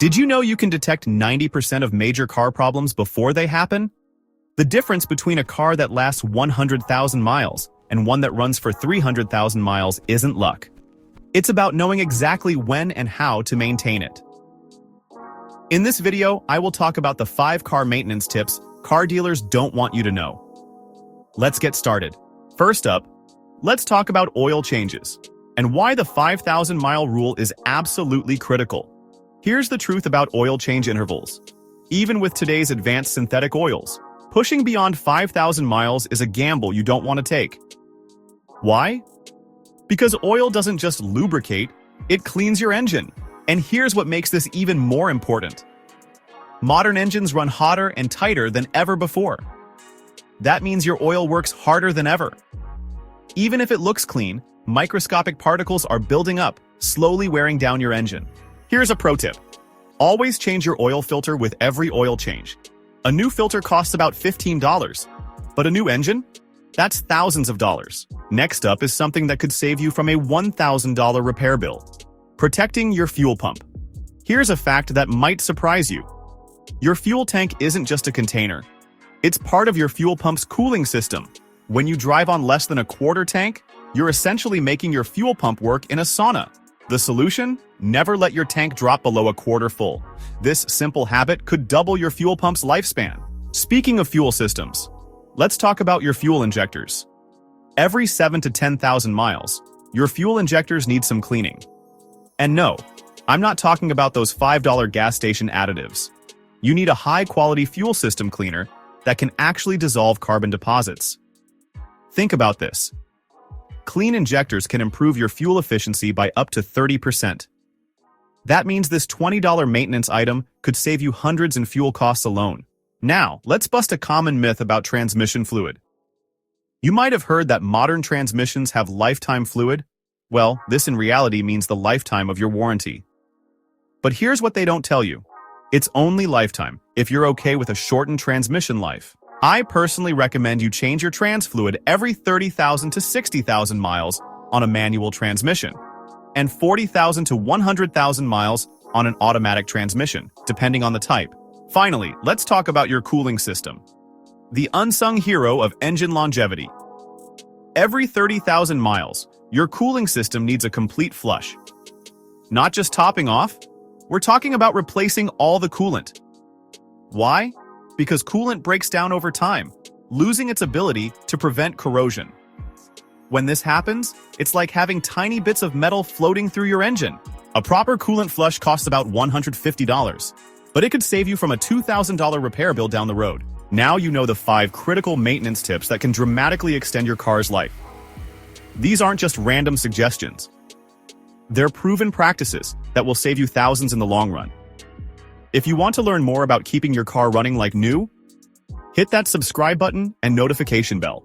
Did you know you can detect 90% of major car problems before they happen? The difference between a car that lasts 100,000 miles and one that runs for 300,000 miles isn't luck. It's about knowing exactly when and how to maintain it. In this video, I will talk about the 5 car maintenance tips car dealers don't want you to know. Let's get started. First up, let's talk about oil changes and why the 5,000-mile rule is absolutely critical. Here's the truth about oil change intervals. Even with today's advanced synthetic oils, pushing beyond 5,000 miles is a gamble you don't want to take. Why? Because oil doesn't just lubricate, it cleans your engine. And here's what makes this even more important. Modern engines run hotter and tighter than ever before. That means your oil works harder than ever. Even if it looks clean, microscopic particles are building up, slowly wearing down your engine. Here's a pro tip. Always change your oil filter with every oil change. A new filter costs about $15, but a new engine? That's thousands of dollars. Next up is something that could save you from a $1,000 repair bill. Protecting your fuel pump. Here's a fact that might surprise you. Your fuel tank isn't just a container. It's part of your fuel pump's cooling system. When you drive on less than a quarter tank, you're essentially making your fuel pump work in a sauna. The solution? Never let your tank drop below a quarter full. This simple habit could double your fuel pump's lifespan. Speaking of fuel systems, let's talk about your fuel injectors. Every 7,000 to 10,000 miles, your fuel injectors need some cleaning. And no, I'm not talking about those $5 gas station additives. You need a high-quality fuel system cleaner that can actually dissolve carbon deposits. Think about this. Clean injectors can improve your fuel efficiency by up to 30%. That means this $20 maintenance item could save you hundreds in fuel costs alone. Now, let's bust a common myth about transmission fluid. You might have heard that modern transmissions have lifetime fluid. Well, this in reality means the lifetime of your warranty. But here's what they don't tell you. It's only lifetime if you're okay with a shortened transmission life. I personally recommend you change your trans fluid every 30,000 to 60,000 miles on a manual transmission, and 40,000 to 100,000 miles on an automatic transmission, depending on the type. Finally, let's talk about your cooling system. The unsung hero of engine longevity. Every 30,000 miles, your cooling system needs a complete flush. Not just topping off, we're talking about replacing all the coolant. Why? Because coolant breaks down over time, losing its ability to prevent corrosion. When this happens, it's like having tiny bits of metal floating through your engine. A proper coolant flush costs about $150, but it could save you from a $2,000 repair bill down the road. Now you know the 5 critical maintenance tips that can dramatically extend your car's life. These aren't just random suggestions. They're proven practices that will save you thousands in the long run. If you want to learn more about keeping your car running like new, hit that subscribe button and notification bell.